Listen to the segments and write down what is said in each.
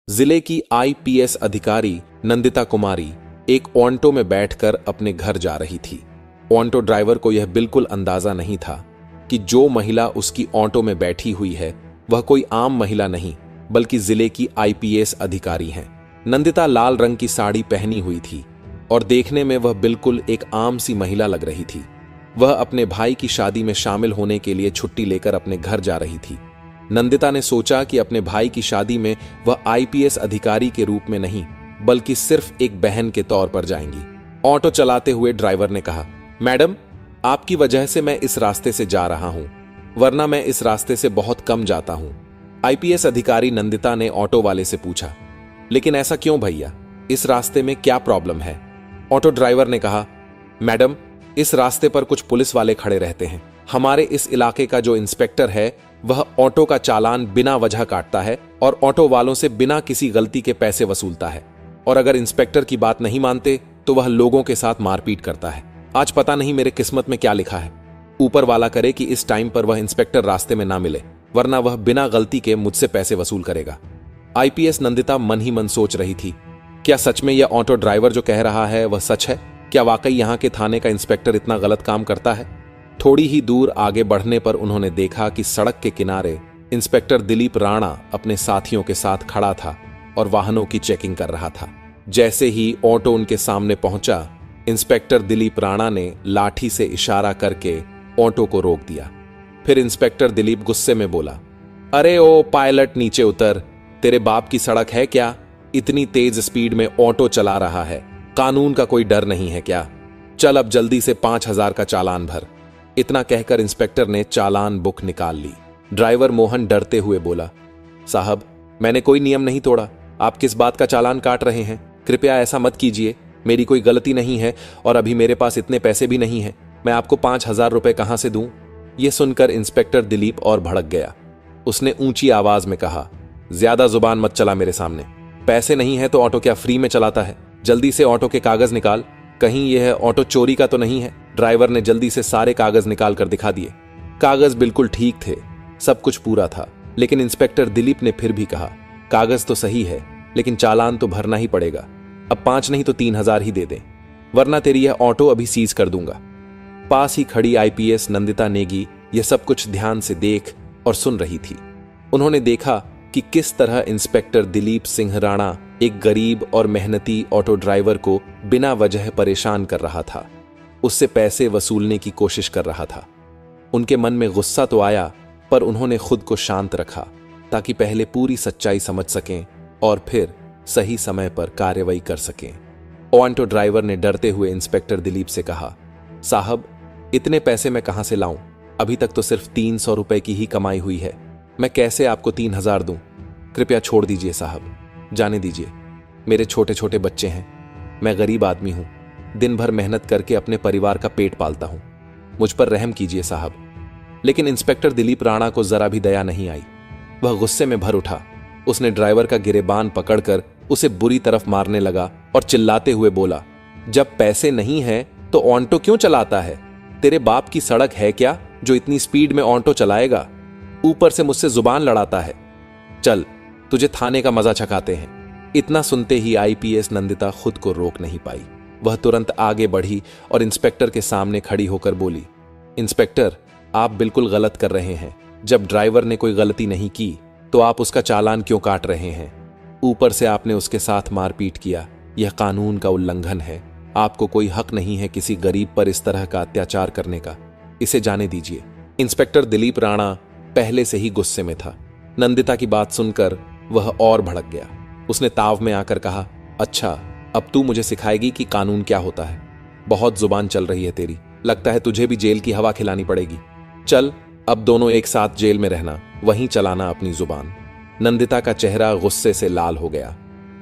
जिले की आईपीएस अधिकारी नंदिता कुमारी एक ऑटो में बैठकर अपने घर जा रही थी। ऑटो ड्राइवर को यह बिल्कुल अंदाजा नहीं था कि जो महिला उसकी ऑटो में बैठी हुई है वह कोई आम महिला नहीं बल्कि जिले की आईपीएस अधिकारी हैं। नंदिता लाल रंग की साड़ी पहनी हुई थी और देखने में वह बिल्कुल एक आम सी महिला लग रही थी। वह अपने भाई की शादी में शामिल होने के लिए छुट्टी लेकर अपने घर जा रही थी। नंदिता ने सोचा कि अपने भाई की शादी में वह आईपीएस अधिकारी के रूप में नहीं बल्कि सिर्फ एक बहन के तौर पर जाएंगी। ऑटो चलाते हुए ड्राइवर ने कहा, मैडम, आपकी वजह से मैं इस रास्ते से जा रहा हूं, वरना मैं इस रास्ते से बहुत कम जाता हूं। आईपीएस अधिकारी नंदिता ने ऑटो वाले से पूछा, लेकिन ऐसा क्यों भैया, इस रास्ते में क्या प्रॉब्लम है? ऑटो ड्राइवर ने कहा, मैडम, इस रास्ते पर कुछ पुलिस वाले खड़े रहते हैं। हमारे इस इलाके का जो इंस्पेक्टर है वह ऑटो का चालान बिना वजह काटता है और ऑटो वालों से बिना किसी गलती के पैसे वसूलता है, और अगर इंस्पेक्टर की बात नहीं मानते तो वह लोगों के साथ मारपीट करता है। आज पता नहीं मेरे किस्मत में क्या लिखा है। ऊपर वाला करे कि इस टाइम पर वह इंस्पेक्टर रास्ते में ना मिले, वरना वह बिना गलती के मुझसे पैसे वसूल करेगा। आईपीएस नंदिता मन ही मन सोच रही थी, क्या सच में यह ऑटो ड्राइवर जो कह रहा है वह सच है? क्या वाकई यहां के थाने का इंस्पेक्टर इतना गलत काम करता है? थोड़ी ही दूर आगे बढ़ने पर उन्होंने देखा कि सड़क के किनारे इंस्पेक्टर दिलीप राणा अपने साथियों के साथ खड़ा था और वाहनों की चेकिंग कर रहा था। जैसे ही ऑटो उनके सामने पहुंचा, इंस्पेक्टर दिलीप राणा ने लाठी से इशारा करके ऑटो को रोक दिया। फिर इंस्पेक्टर दिलीप गुस्से में बोला, अरे ओ पायलट, नीचे उतर। तेरे बाप की सड़क है क्या? इतनी तेज स्पीड में ऑटो चला रहा है, कानून का कोई डर नहीं है क्या? चल अब जल्दी से 5,000 का चालान भर। इतना कहकर इंस्पेक्टर ने चालान बुक निकाल ली। ड्राइवर मोहन डरते हुए बोला, साहब, मैंने कोई नियम नहीं तोड़ा। आप किस बात का चालान काट रहे हैं? कृपया ऐसा मत कीजिए, मेरी कोई गलती नहीं है और अभी मेरे पास इतने पैसे भी नहीं है। मैं आपको 5,000 रुपए कहां से दूं? यह सुनकर इंस्पेक्टर दिलीप और भड़क गया। उसने ऊंची आवाज में कहा, ज्यादा जुबान मत चला मेरे सामने। पैसे नहीं है तो ऑटो क्या फ्री में चलाता है? जल्दी से ऑटो के कागज निकाल, कहीं यह ऑटो चोरी का तो नहीं है? ड्राइवर ने जल्दी से सारे कागज निकाल कर दिखा दिए। कागज बिल्कुल ठीक थे, सब कुछ पूरा था, लेकिन इंस्पेक्टर दिलीप ने फिर भी कहा, कागज तो सही है लेकिन चालान तो भरना ही पड़ेगा। अब 5 नहीं तो 3,000 ही दे दें, वरना तेरी यह ऑटो अभी सीज कर दूंगा। पास ही खड़ी आईपीएस नंदिता नेगी यह सब कुछ ध्यान से देख और सुन रही थी। उन्होंने देखा कि किस तरह इंस्पेक्टर दिलीप सिंह राणा एक गरीब और मेहनती ऑटो ड्राइवर को बिना वजह परेशान कर रहा था, उससे पैसे वसूलने की कोशिश कर रहा था। उनके मन में गुस्सा तो आया, पर उन्होंने खुद को शांत रखा ताकि पहले पूरी सच्चाई समझ सकें और फिर सही समय पर कार्रवाई कर सकें। ऑटो ड्राइवर ने डरते हुए इंस्पेक्टर दिलीप से कहा, साहब, इतने पैसे मैं कहां से लाऊं? अभी तक तो सिर्फ 300 रुपए की ही कमाई हुई है, मैं कैसे आपको 3,000 दूं? कृपया छोड़ दीजिए साहब, जाने दीजिए। मेरे छोटे छोटे बच्चे हैं, मैं गरीब आदमी हूं, दिन भर मेहनत करके अपने परिवार का पेट पालता हूं, मुझ पर रहम कीजिए साहब। लेकिन इंस्पेक्टर दिलीप राणा को जरा भी दया नहीं आई। वह गुस्से में भर उठा। उसने ड्राइवर का गिरेबान पकड़कर उसे बुरी तरफ मारने लगा और चिल्लाते हुए बोला, जब पैसे नहीं है तो ऑटो क्यों चलाता है? तेरे बाप की सड़क है क्या जो इतनी स्पीड में ऑटो चलाएगा? ऊपर से मुझसे जुबान लड़ाता है। चल, तुझे थाने का मजा चखाते हैं। इतना सुनते ही आईपीएस नंदिता खुद को रोक नहीं पाई। वह तुरंत आगे बढ़ी और इंस्पेक्टर के सामने खड़ी होकर बोली, इंस्पेक्टर, आप बिल्कुल गलत कर रहे हैं। जब ड्राइवर ने कोई गलती नहीं की तो आप उसका चालान क्यों काट रहे हैं? ऊपर से आपने उसके साथ मारपीट किया, यह कानून का उल्लंघन है। आपको कोई हक नहीं है किसी गरीब पर इस तरह का अत्याचार करने का, इसे जाने दीजिए। इंस्पेक्टर दिलीप राणा पहले से ही गुस्से में था। नंदिता की बात सुनकर वह और भड़क गया। उसने ताव में आकर कहा, अच्छा, अब तू मुझे सिखाएगी कि कानून क्या होता है? बहुत जुबान चल रही है तेरी, लगता है तुझे भी जेल की हवा खिलानी पड़ेगी। चल, अब दोनों एक साथ जेल में रहना, वहीं चलाना अपनी जुबान। नंदिता का चेहरा गुस्से से लाल हो गया,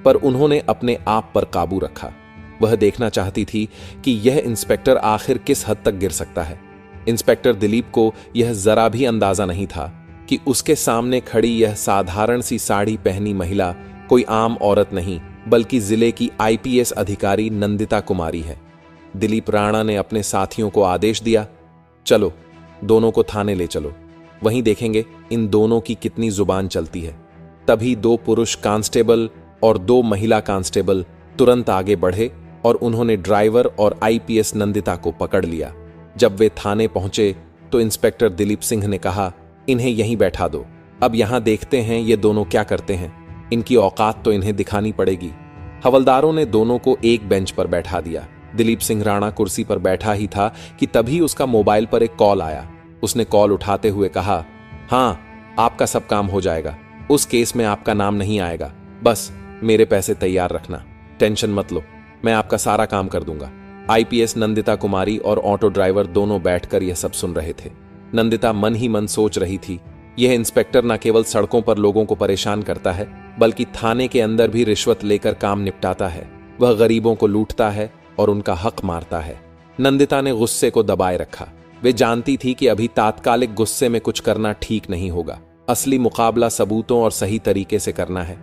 पर उन्होंने अपने आप पर काबू रखा। वह देखना चाहती थी कि यह इंस्पेक्टर आखिर किस हद तक गिर सकता है। इंस्पेक्टर दिलीप को यह जरा भी अंदाजा नहीं था कि उसके सामने खड़ी यह साधारण सी साड़ी पहनी महिला कोई आम औरत नहीं बल्कि जिले की आईपीएस अधिकारी नंदिता कुमारी है। दिलीप राणा ने अपने साथियों को आदेश दिया, चलो, दोनों को थाने ले चलो, वहीं देखेंगे इन दोनों की कितनी जुबान चलती है। तभी 2 पुरुष कांस्टेबल और 2 महिला कांस्टेबल तुरंत आगे बढ़े और उन्होंने ड्राइवर और आईपीएस नंदिता को पकड़ लिया। जब वे थाने पहुंचे तो इंस्पेक्टर दिलीप सिंह ने कहा, इन्हें यहीं बैठा दो, अब यहां देखते हैं ये दोनों क्या करते हैं, इनकी औकात तो इन्हें दिखानी पड़ेगी। हवलदारों ने दोनों को एक बेंच पर बैठा दिया। दिलीप सिंह राणा कुर्सी पर बैठा ही था कि तभी उसका मोबाइल पर एक कॉल आया। उसने कॉल उठाते हुए कहा, हाँ, आपका सब काम हो जाएगा, उस केस में आपका नाम नहीं आएगा, बस मेरे पैसे तैयार रखना, टेंशन मत लो, मैं आपका सारा काम कर दूंगा। आईपीएस नंदिता कुमारी और ऑटो ड्राइवर दोनों बैठकर यह सब सुन रहे थे। नंदिता मन ही मन सोच रही थी, यह इंस्पेक्टर न केवल सड़कों पर लोगों को परेशान करता है, बल्कि थाने के अंदर भी रिश्वत लेकर काम निपटाता है। वह गरीबों को लूटता है और उनका हक मारता है। नंदिता ने गुस्से को दबाए रखा। वे जानती थी कि अभी तात्कालिक गुस्से में कुछ करना ठीक नहीं होगा। असली मुकाबला सबूतों और सही तरीके से करना है,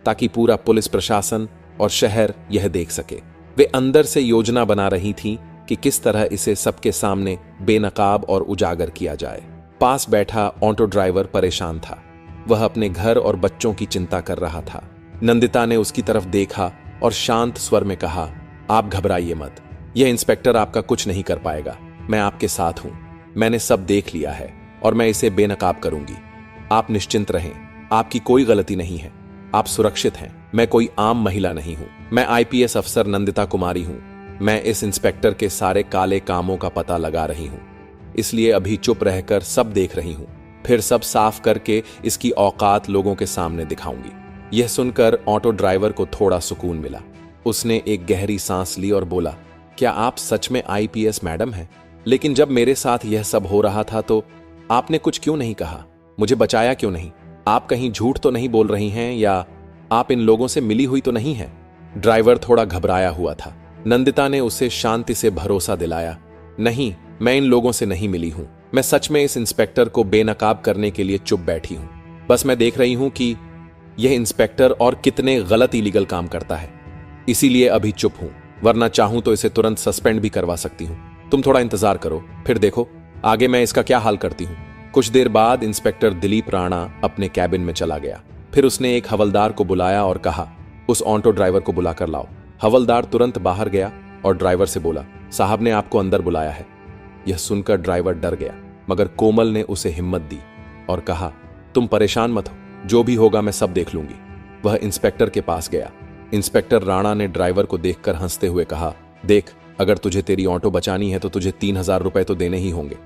ताकि पूरा पुलिस प्रशासन और शहर यह देख सके। वे अंदर से योजना बना रही थी कि किस तरह इसे सबके सामने बेनकाब और उजागर किया जाए। पास बैठा ऑटो ड्राइवर परेशान था। वह अपने घर और बच्चों की चिंता कर रहा था। नंदिता ने उसकी तरफ देखा और शांत स्वर में कहा, आप घबराइए मत, यह इंस्पेक्टर आपका कुछ नहीं कर पाएगा, मैं आपके साथ हूं, मैंने सब देख लिया है और मैं इसे बेनकाब करूंगी। आप निश्चिंत रहें, आपकी कोई गलती नहीं है, आप सुरक्षित हैं। मैं कोई आम महिला नहीं हूं, मैं आईपीएस अफसर नंदिता कुमारी हूं। मैं इस इंस्पेक्टर के सारे काले कामों का पता लगा रही हूं, इसलिए अभी चुप रहकर सब देख रही हूं, फिर सब साफ करके इसकी औकात लोगों के सामने दिखाऊंगी। यह सुनकर ऑटो ड्राइवर को थोड़ा सुकून मिला। उसने एक गहरी सांस ली और बोला, क्या आप सच में आईपीएस मैडम हैं? लेकिन जब मेरे साथ यह सब हो रहा था तो आपने कुछ क्यों नहीं कहा? मुझे बचाया क्यों नहीं? आप कहीं झूठ तो नहीं बोल रही हैं या आप इन लोगों से मिली हुई तो नहीं है? ड्राइवर थोड़ा घबराया हुआ था। नंदिता ने उसे शांति से भरोसा दिलाया, नहीं, मैं इन लोगों से नहीं मिली हूं, मैं सच में इस इंस्पेक्टर को बेनकाब करने के लिए चुप बैठी हूं। बस मैं देख रही हूं कि यह इंस्पेक्टर और कितने गलत इलीगल काम करता है, इसीलिए अभी चुप हूं, वरना चाहूं तो इसे तुरंत सस्पेंड भी करवा सकती हूं। तुम थोड़ा इंतजार करो, फिर देखो आगे मैं इसका क्या हाल करती हूं। कुछ देर बाद इंस्पेक्टर दिलीप राणा अपने कैबिन में चला गया। फिर उसने एक हवलदार को बुलाया और कहा, उस ऑटो ड्राइवर को बुलाकर लाओ। हवलदार तुरंत बाहर गया और ड्राइवर से बोला, साहब ने आपको अंदर बुलाया है। यह सुनकर ड्राइवर डर गया, मगर कोमल ने उसे हिम्मत दी और कहा, तुम परेशान मत हो, जो भी होगा मैं सब देख लूंगी। वह इंस्पेक्टर के पास गया। इंस्पेक्टर राणा ने ड्राइवर को देखकर हंसते हुए कहा, देख, अगर तुझे तेरी ऑटो बचानी है तो तुझे 3000 रुपए तो देने ही होंगे,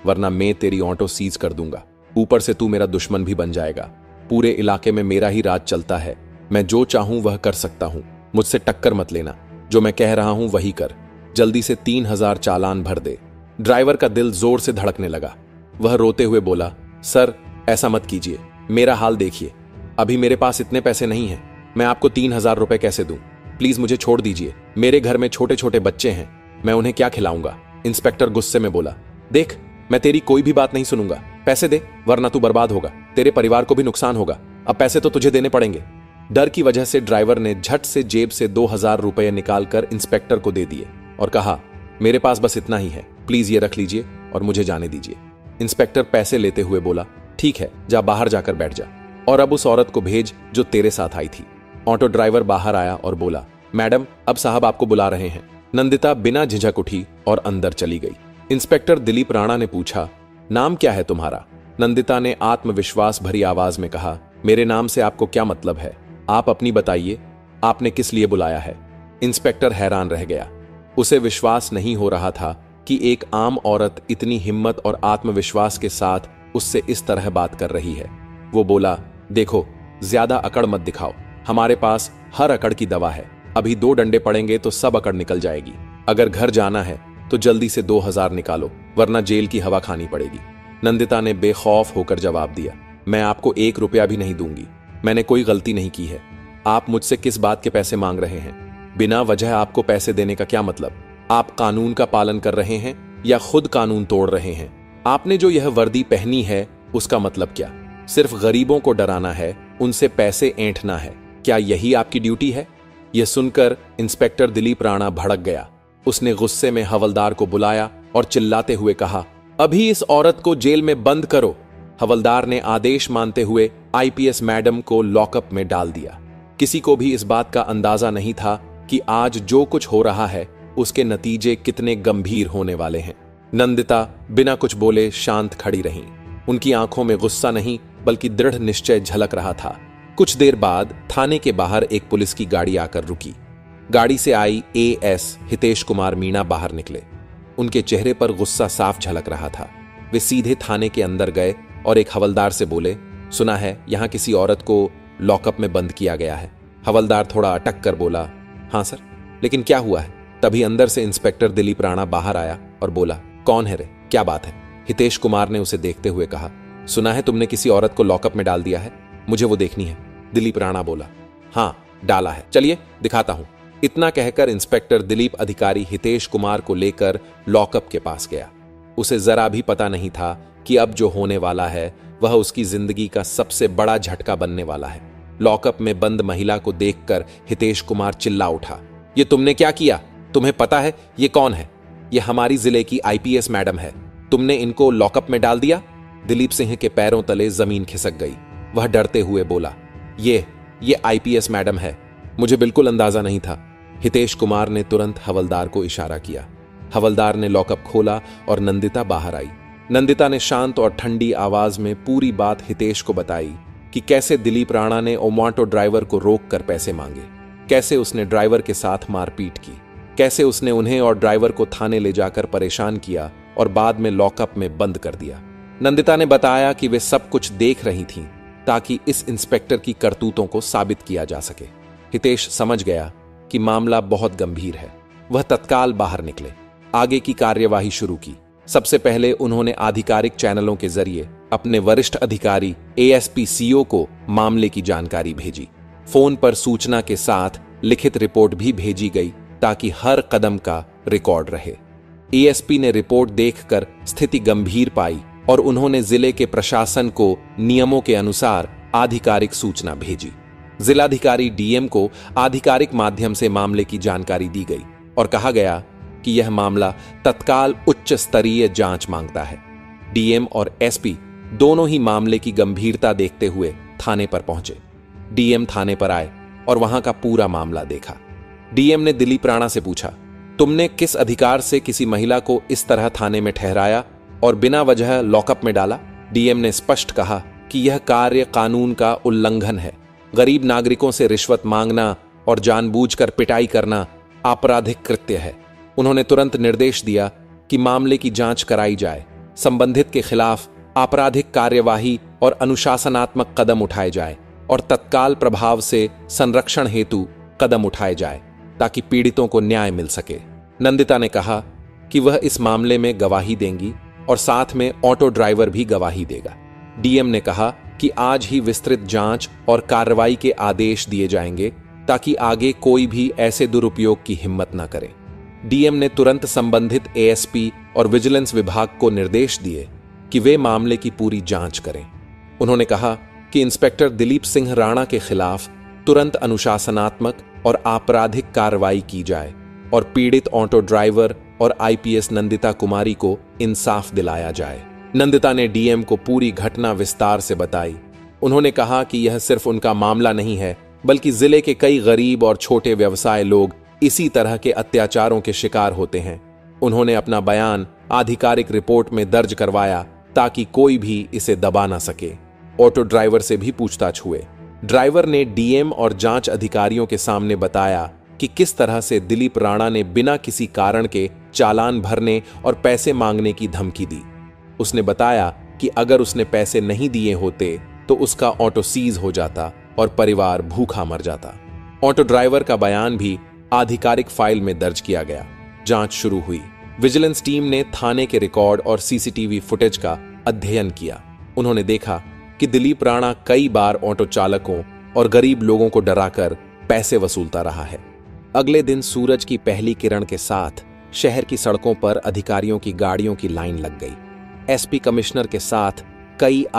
वरना मैं तेरी ऑटो सीज कर दूंगा। ऊपर से तू मेरा दुश्मन भी बन जाएगा। पूरे इलाके में मेरा ही राज चलता है, मैं जो चाहूं वह कर सकता हूं, मुझसे टक्कर मत लेना, जो मैं कह रहा हूं वही कर। जल्दी से 3000 चालान भर दे। ड्राइवर का दिल जोर से धड़कने लगा। वह रोते हुए बोला, सर ऐसा मत कीजिए, मेरा हाल देखिए, अभी मेरे पास इतने पैसे नहीं हैं, मैं आपको 3000 रुपए कैसे दूं? प्लीज मुझे छोड़ दीजिए, मेरे घर में छोटे छोटे बच्चे हैं, मैं उन्हें क्या खिलाऊंगा? इंस्पेक्टर गुस्से में बोला, देख, मैं तेरी कोई भी बात नहीं सुनूंगा, पैसे दे, वरना तू बर्बाद होगा, तेरे परिवार को भी नुकसान होगा। अब पैसे तो तुझे देने पड़ेंगे। डर की वजह से ड्राइवर ने झट से जेब से 2000 रुपए निकालकर इंस्पेक्टर को दे दिए और कहा, मेरे पास बस इतना ही है, प्लीज ये रख लीजिए और मुझे जाने दीजिए। इंस्पेक्टर पैसे लेते हुए बोला, ठीक है, जा बाहर जाकर बैठ जा, और अब उस औरत को भेज जो तेरे साथ आई थी। ऑटो ड्राइवर बाहर आया और बोला, मैडम, अब साहब आपको बुला रहे हैं। नंदिता बिना झिझक उठी और अंदर चली गई। इंस्पेक्टर दिलीप राणा ने पूछा, नाम क्या है तुम्हारा? नंदिता ने आत्मविश्वास भरी आवाज में कहा, मेरे नाम से आपको क्या मतलब है? आप अपनी बताइए, आपने किस लिए बुलाया है? इंस्पेक्टर हैरान रह गया। उसे विश्वास नहीं हो रहा था कि एक आम औरत इतनी हिम्मत और आत्मविश्वास के साथ उससे इस तरह बात कर रही है। वो बोला, देखो, ज्यादा अकड़ मत दिखाओ, हमारे पास हर अकड़ की दवा है, अभी 2 डंडे पड़ेंगे तो सब अकड़ निकल जाएगी। अगर घर जाना है तो जल्दी से 2000 निकालो, वरना जेल की हवा खानी पड़ेगी। नंदिता ने बेखौफ होकर जवाब दिया, मैं आपको 1 रुपया भी नहीं दूंगी, मैंने कोई गलती नहीं की है। आप मुझसे किस बात के पैसे मांग रहे हैं? बिना वजह आपको पैसे देने का क्या मतलब? आप कानून का पालन कर रहे हैं या खुद कानून तोड़ रहे हैं? आपने जो यह वर्दी पहनी है उसका मतलब क्या? सिर्फ गरीबों को डराना है, उनसे पैसे ऐंठना है, क्या यही आपकी ड्यूटी है? यह सुनकर इंस्पेक्टर दिलीप राणा भड़क गया। उसने गुस्से में हवलदार को बुलाया और चिल्लाते हुए कहा, अभी इस औरत को जेल में बंद करो। हवलदार ने आदेश मानते हुए आईपीएस मैडम को लॉकअप में डाल दिया। किसी को भी इस बात का अंदाजा नहीं था कि आज जो कुछ हो रहा है उसके नतीजे कितने गंभीर होने वाले हैं। नंदिता बिना कुछ बोले शांत खड़ी रहीं। उनकी आंखों में गुस्सा नहीं बल्कि दृढ़ निश्चय झलक रहा था। कुछ देर बाद थाने के बाहर एक पुलिस की गाड़ी आकर रुकी। गाड़ी से आई एएस हितेश कुमार मीणा बाहर निकले। उनके चेहरे पर गुस्सा साफ झलक रहा था। वे सीधे थाने के अंदर गए और एक हवलदार से बोले, सुना है यहां किसी औरत को लॉकअप में बंद किया गया है। हवलदार थोड़ा अटक कर बोला, हां सर, लेकिन क्या हुआ है? तभी अंदर से इंस्पेक्टर दिलीप राणा बाहर आया और बोला, कौन है रे, क्या बात है? हितेश कुमार ने उसे देखते हुए कहा, सुना है तुमने किसी औरत को लॉकअप में डाल दिया है, मुझे वो देखनी है। दिलीप राणा बोला, हां डाला है, चलिए दिखाता हूं। इतना कहकर इंस्पेक्टर दिलीप अधिकारी हितेश कुमार को लेकर लॉकअप के पास गया। उसे जरा भी पता नहीं था कि अब जो होने वाला है वह उसकी जिंदगी का सबसे बड़ा झटका बनने वाला है। लॉकअप में बंद महिला को देखकर हितेश कुमार चिल्ला उठा, ये तुमने क्या किया? तुम्हें पता है ये कौन है? ये हमारी जिले की आईपीएस मैडम है। तुमने इनको लॉकअप में डाल दिया। दिलीप सिंह के पैरों तले जमीन खिसक गई। वह डरते हुए बोला, ये आईपीएस मैडम है, मुझे बिल्कुल अंदाजा नहीं था। हितेश कुमार ने तुरंत हवलदार को इशारा किया। हवलदार ने लॉकअप खोला और नंदिता बाहर आई। नंदिता ने शांत और ठंडी आवाज में पूरी बात हितेश को बताई कि कैसे दिलीप राणा ने ओमांटो ड्राइवर को रोककर पैसे मांगे, कैसे उसने ड्राइवर के साथ मारपीट की, कैसे उसने उन्हें और ड्राइवर को थाने ले जाकर परेशान किया और बाद में लॉकअप में बंद कर दिया। नंदिता ने बताया कि वे सब कुछ देख रही थीं ताकि इस इंस्पेक्टर की करतूतों को साबित किया जा सके। हितेश समझ गया कि मामला बहुत गंभीर है। वह तत्काल बाहर निकले, आगे की कार्यवाही शुरू की। सबसे पहले उन्होंने आधिकारिक चैनलों के जरिए अपने वरिष्ठ अधिकारी एएसपी सीओ को मामले की जानकारी भेजी। फोन पर सूचना के साथ लिखित रिपोर्ट भी भेजी गई ताकि हर कदम का रिकॉर्ड रहे। एएसपी ने रिपोर्ट देखकर स्थिति गंभीर पाई और उन्होंने जिले के प्रशासन को नियमों के अनुसार आधिकारिक सूचना भेजी। जिलाधिकारी डीएम को आधिकारिक माध्यम से मामले की जानकारी दी गई और कहा गया कि यह मामला तत्काल उच्च स्तरीय जांच मांगता है। डीएम और एसपी दोनों ही मामले की गंभीरता देखते हुए थाने पर पहुंचे। डीएम थाने पर आए और वहां का पूरा मामला देखा। डीएम ने दिलीप राणा से पूछा, तुमने किस अधिकार से किसी महिला को इस तरह थाने में ठहराया और बिना वजह लॉकअप में डाला? डीएम ने स्पष्ट कहा कि यह कार्य कानून का उल्लंघन है। गरीब नागरिकों से रिश्वत मांगना और जानबूझकर पिटाई करना आपराधिक कृत्य है। उन्होंने तुरंत निर्देश दिया कि मामले की जांच कराई जाए, संबंधित के खिलाफ आपराधिक कार्यवाही और अनुशासनात्मक कदम उठाए जाए और तत्काल प्रभाव से संरक्षण हेतु कदम उठाए जाए ताकि पीड़ितों को न्याय मिल सके। नंदिता ने कहा कि वह इस मामले में गवाही देंगी और साथ में ऑटो ड्राइवर भी गवाही देगा। डीएम ने कहा कि आज ही विस्तृत जांच और कार्रवाई के आदेश दिए जाएंगे ताकि आगे कोई भी ऐसे दुरुपयोग की हिम्मत न करे। डीएम ने तुरंत संबंधित एएसपी और विजिलेंस विभाग को निर्देश दिए कि वे मामले की पूरी जांच करें। उन्होंने कहा कि इंस्पेक्टर दिलीप सिंह राणा के खिलाफ तुरंत अनुशासनात्मक और आपराधिक कार्रवाई की जाए और पीड़ित ऑटो ड्राइवर और आईपीएस नंदिता कुमारी को इंसाफ दिलाया जाए। नंदिता ने डीएम को पूरी घटना विस्तार से बताई। उन्होंने कहा कि यह सिर्फ उनका मामला नहीं है, बल्कि जिले के कई गरीब और छोटे व्यवसाय लोग इसी तरह के अत्याचारों के शिकार होते हैं। उन्होंने अपना बयान आधिकारिक रिपोर्ट में दर्ज करवाया ताकि कोई भी इसे दबा ना सके। ऑटो ड्राइवर से भी पूछताछ हुए। ड्राइवर ने डीएम और जांच अधिकारियों के सामने बताया कि किस तरह से दिलीप राणा ने बिना किसी कारण के चालान भरने और पैसे मांगने की धमकी दी। उसने बताया कि अगर उसने पैसे नहीं दिए होते तो उसका ऑटो सीज हो जाता और परिवार भूखा मर जाता। ऑटो ड्राइवर का बयान भी आधिकारिक फाइल में दर्ज किया गया। जांच शुरू हुई। विजिलेंस टीम ने थाने के रिकॉर्ड और सीसीटीवी फुटेज का अध्ययन किया। उन्होंने देखा कि दिलीप राणा कई बार ऑटो चालकों और गरीब लोगों को डराकर पैसे वसूलता रहा है। अगले दिन सूरज की पहली किरण के साथ शहर की सड़कों पर अधिकारियों की गाड़ियों की लाइन लग गई। एसपी कमिश्नर के साथ कई